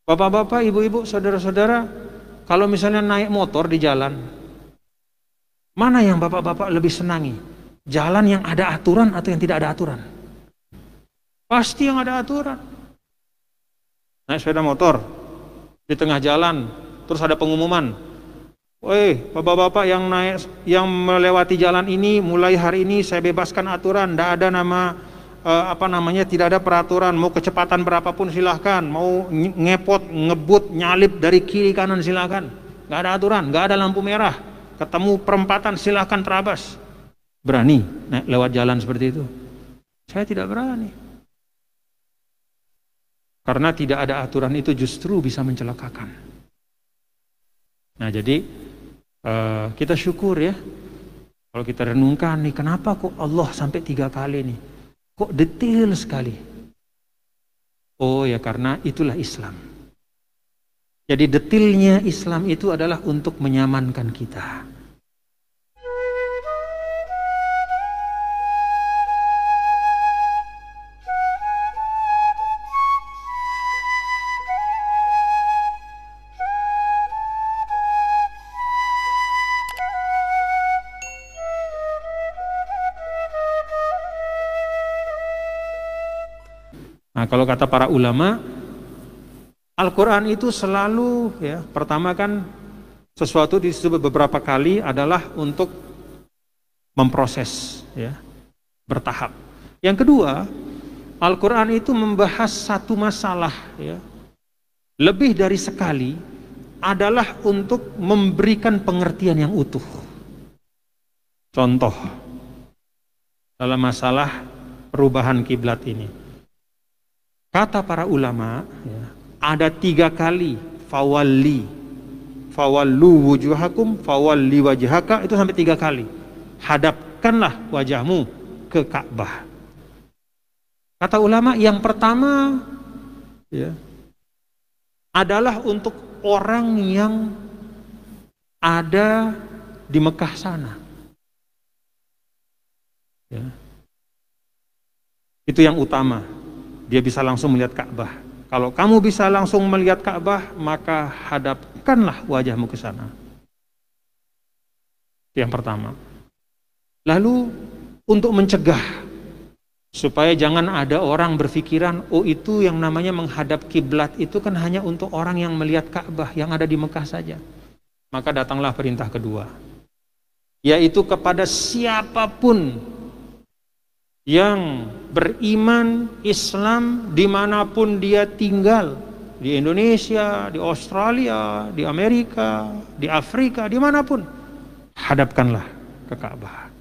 Bapak-bapak, ibu-ibu, saudara-saudara, kalau misalnya naik motor di jalan, mana yang bapak-bapak lebih senangi? Jalan yang ada aturan atau yang tidak ada aturan? Pasti yang ada aturan. Naik sepeda motor di tengah jalan, terus ada pengumuman, "Woi, bapak-bapak yang melewati jalan ini, mulai hari ini saya bebaskan aturan, tidak ada tidak ada peraturan, mau kecepatan berapapun silahkan, mau ngepot, ngebut, nyalip dari kiri kanan silahkan, nggak ada aturan, nggak ada lampu merah, ketemu perempatan silahkan terabas." Berani naik lewat jalan seperti itu? Saya tidak berani, karena tidak ada aturan itu justru bisa mencelakakan. Nah, jadi kita syukur ya, kalau kita renungkan nih, kenapa kok Allah sampai 3 kali nih? Kok detail sekali? Oh ya, karena itulah Islam. Jadi detailnya Islam itu adalah untuk menyamankan kita. Nah, kalau kata para ulama, Al-Quran itu selalu ya, pertama kan sesuatu disebut beberapa kali adalah untuk memproses ya, bertahap. Yang kedua, Al-Quran itu membahas satu masalah ya, lebih dari sekali, adalah untuk memberikan pengertian yang utuh. Contoh dalam masalah perubahan kiblat ini, kata para ulama ya, ada 3 kali fawallu wujuhakum, fawalli wajhaka, itu sampai 3 kali. Hadapkanlah wajahmu ke Ka'bah. Kata ulama yang pertama ya, adalah untuk orang yang ada di Mekah sana ya. Itu yang utama, dia bisa langsung melihat Ka'bah. Kalau kamu bisa langsung melihat Ka'bah, maka hadapkanlah wajahmu ke sana. Itu yang pertama. Lalu untuk mencegah supaya jangan ada orang berpikiran, oh itu yang namanya menghadap kiblat itu kan hanya untuk orang yang melihat Ka'bah yang ada di Mekah saja. Maka datanglah perintah kedua, yaitu kepada siapapun yang beriman Islam dimanapun dia tinggal, di Indonesia, di Australia, di Amerika, di Afrika, dimanapun, hadapkanlah ke Ka'bah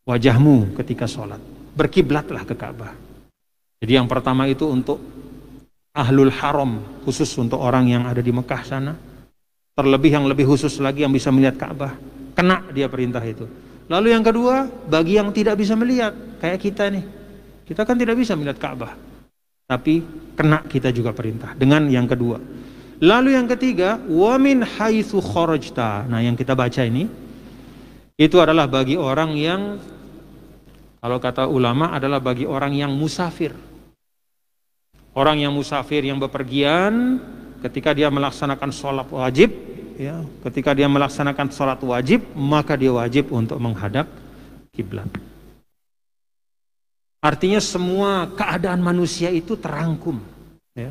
wajahmu ketika sholat, berkiblatlah ke Ka'bah. Jadi yang pertama itu untuk ahlul haram, khusus untuk orang yang ada di Mekah sana, terlebih yang lebih khusus lagi yang bisa melihat Ka'bah, kena dia perintah itu. Lalu yang kedua, bagi yang tidak bisa melihat, kayak kita nih, kita kan tidak bisa melihat Ka'bah, tapi kena kita juga perintah dengan yang kedua. Lalu yang ketiga, wa min haitsu kharajta. Nah, yang kita baca ini, itu adalah bagi orang yang, kalau kata ulama, adalah bagi orang yang musafir. Orang yang musafir, yang bepergian, ketika dia melaksanakan sholat wajib, ya, ketika dia melaksanakan sholat wajib, maka dia wajib untuk menghadap kiblat. Artinya semua keadaan manusia itu terangkum ya.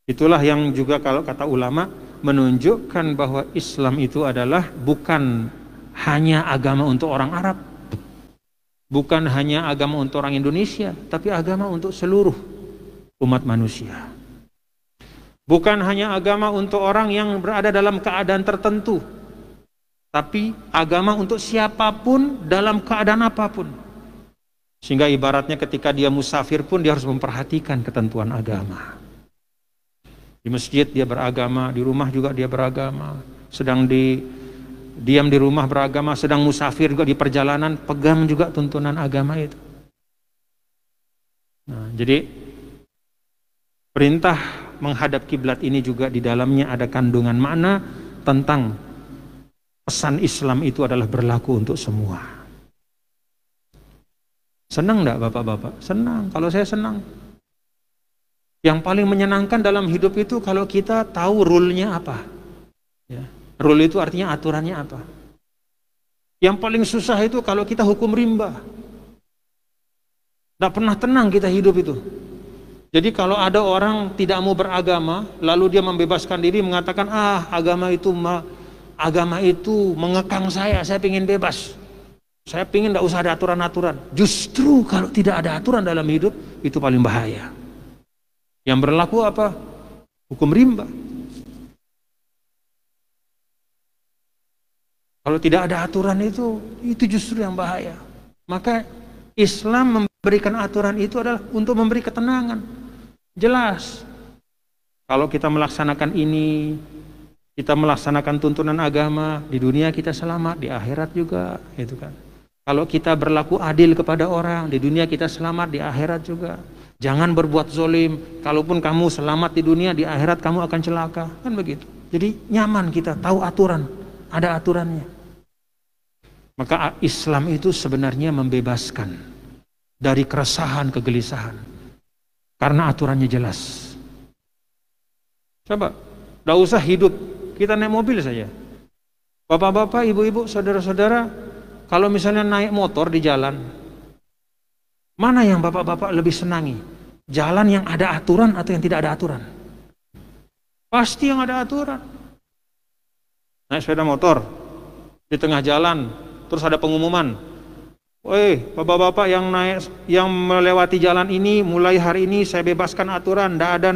Itulah yang juga kalau kata ulama menunjukkan bahwa Islam itu adalah bukan hanya agama untuk orang Arab, bukan hanya agama untuk orang Indonesia, tapi agama untuk seluruh umat manusia. Bukan hanya agama untuk orang yang berada dalam keadaan tertentu, tapi agama untuk siapapun dalam keadaan apapun. Sehingga ibaratnya ketika dia musafir pun dia harus memperhatikan ketentuan agama. Di masjid dia beragama, di rumah juga dia beragama, sedang diam di rumah beragama, sedang musafir juga di perjalanan pegang juga tuntunan agama itu. Nah, jadi perintah menghadap kiblat ini juga di dalamnya ada kandungan makna tentang pesan Islam itu adalah berlaku untuk semua. Senang enggak Bapak-bapak? Senang. Kalau saya senang. Yang paling menyenangkan dalam hidup itu kalau kita tahu rule-nya apa. Ya. Rule itu artinya aturannya apa. Yang paling susah itu kalau kita hukum rimba. Tidak pernah tenang kita hidup itu. Jadi kalau ada orang tidak mau beragama, lalu dia membebaskan diri mengatakan, agama itu mengekang saya ingin bebas. Saya ingin tidak usah ada aturan-aturan. Justru kalau tidak ada aturan dalam hidup, itu paling bahaya. Yang berlaku apa? Hukum rimba. Kalau tidak ada aturan itu justru yang bahaya. Maka Islam memberikan aturan itu adalah untuk memberi ketenangan. Jelas. Kalau kita melaksanakan ini, kita melaksanakan tuntunan agama, di dunia kita selamat, di akhirat juga, gitu kan. Kalau kita berlaku adil kepada orang, di dunia kita selamat, di akhirat juga. Jangan berbuat zolim, kalaupun kamu selamat di dunia, di akhirat kamu akan celaka, kan begitu. Jadi nyaman kita, tahu aturan, ada aturannya. Maka Islam itu sebenarnya membebaskan dari keresahan, kegelisahan. Karena aturannya jelas. Coba, tidak usah hidup, kita naik mobil saja. Bapak-bapak, ibu-ibu, saudara-saudara, kalau misalnya naik motor di jalan, mana yang bapak-bapak lebih senangi? Jalan yang ada aturan atau yang tidak ada aturan? Pasti yang ada aturan. Naik sepeda motor, di tengah jalan, terus ada pengumuman, woi, bapak-bapak yang melewati jalan ini, mulai hari ini saya bebaskan aturan, tidak ada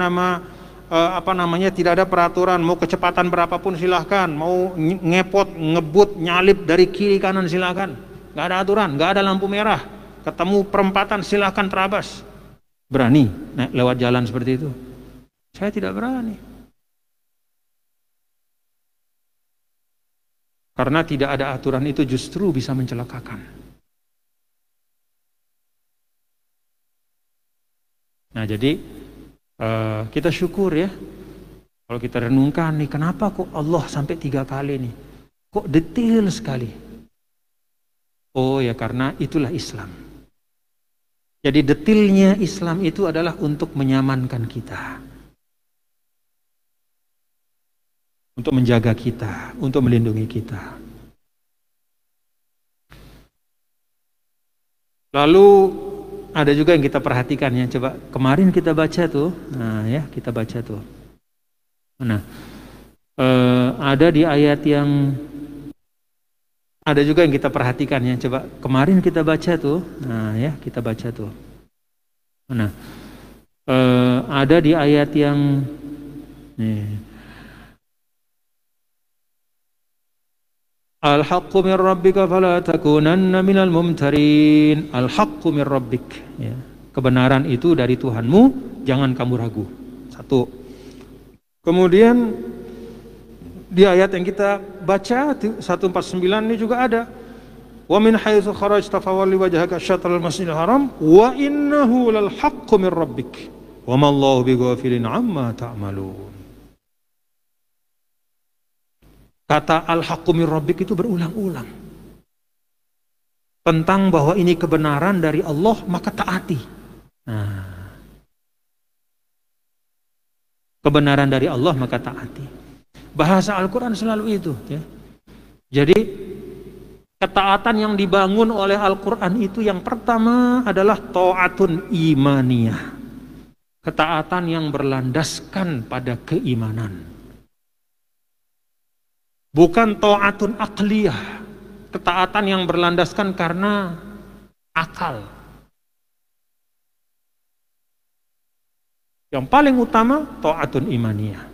tidak ada peraturan, mau kecepatan berapapun silahkan, mau ngepot, ngebut, nyalip dari kiri kanan silahkan, nggak ada aturan, nggak ada lampu merah, ketemu perempatan silahkan terabas. Berani naik lewat jalan seperti itu? Saya tidak berani. Karena tidak ada aturan itu justru bisa mencelakakan. Nah jadi kita syukur ya, kalau kita renungkan nih, kenapa kok Allah sampai 3 kali nih, kok detail sekali. Oh ya, karena itulah Islam. Jadi detailnya Islam itu adalah untuk menyamankan kita, untuk menjaga kita, untuk melindungi kita. Lalu ada juga yang kita perhatikan ya, coba kemarin kita baca tuh, kita baca tuh. Nah, ada di ayat yang ada juga yang kita perhatikan ya, coba kemarin kita baca tuh, kita baca tuh. Nah, ada di ayat yang Al-haqqu min rabbika fala takunanna minal mumtarin. Al-haqqu min rabbik, ya. Kebenaran itu dari Tuhanmu, jangan kamu ragu. 1. Kemudian di ayat yang kita baca 149 ini juga ada, wa min haitsu kharajta fawalli wajhaka syatral masjidil haram wa innahu lal haqqu min rabbik wa ma Allahu bighafilin amma ta'malun. Kata al-haqqu min rabbik itu berulang-ulang tentang bahwa ini kebenaran dari Allah, maka taati. Kebenaran dari Allah maka taati. Bahasa Al-Quran selalu itu ya. Jadi ketaatan yang dibangun oleh Al-Quran itu yang pertama adalah ta'atun imaniyah, ketaatan yang berlandaskan pada keimanan. Bukan ta'atun aqliyah, ketaatan yang berlandaskan karena akal. Yang paling utama ta'atun imaniyah.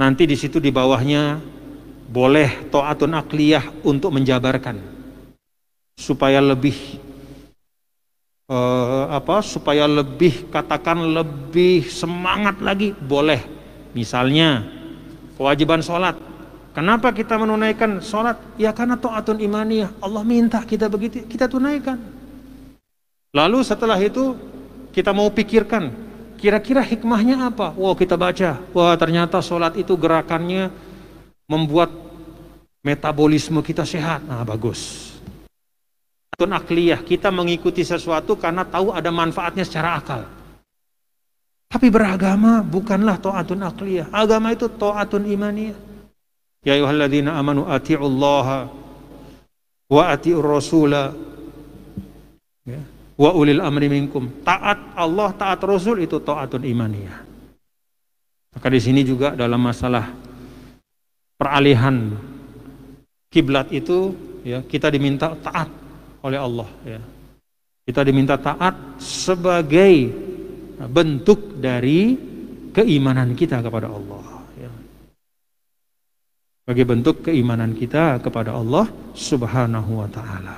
Nanti di situ di bawahnya boleh ta'atun aqliyah untuk menjabarkan supaya lebih supaya lebih katakan lebih semangat lagi, boleh. Misalnya kewajiban sholat. Kenapa kita menunaikan sholat? Ya karena ta'atun imaniyah. Allah minta kita begitu, kita tunaikan. Lalu setelah itu kita mau pikirkan, kira-kira hikmahnya apa? Wow, kita baca, wah ternyata sholat itu gerakannya membuat metabolisme kita sehat. Nah bagus. Ta'atun akliyah, kita mengikuti sesuatu karena tahu ada manfaatnya secara akal. Tapi beragama bukanlah ta'atun aqliyah. Agama itu ta'atun imaniyah. Ya ayyuhalladzina amanu ati'ullaha wa ati'ur rasula ya, wa ulil amri minkum. Taat Allah, taat Rasul itu ta'atun imaniyah. Maka di sini juga dalam masalah peralihan kiblat itu ya, kita diminta taat oleh Allah ya. Kita diminta taat sebagai bentuk dari keimanan kita kepada Allah ya. Sebagai bentuk keimanan kita kepada Allah Subhanahu wa ta'ala.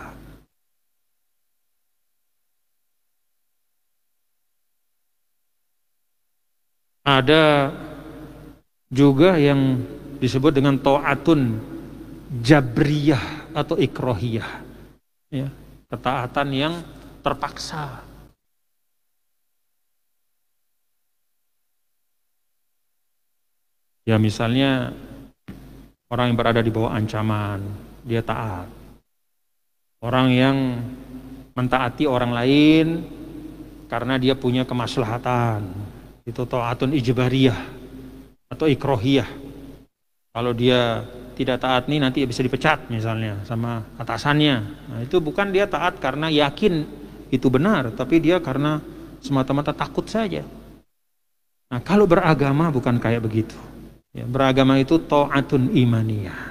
Ada juga yang disebut dengan ta'atun jabriyah atau ikrohiyah ya, ketaatan yang terpaksa. Ya misalnya orang yang berada di bawah ancaman, dia taat. Orang yang mentaati orang lain karena dia punya kemaslahatan, itu ta'atun ijbariyah atau ikrohiyah. Kalau dia tidak taat nih nanti bisa dipecat misalnya sama atasannya. Nah, itu bukan dia taat karena yakin itu benar, tapi dia karena semata-mata takut saja. Nah, kalau beragama bukan kayak begitu. Ya, beragama itu ta'atun imaniyah.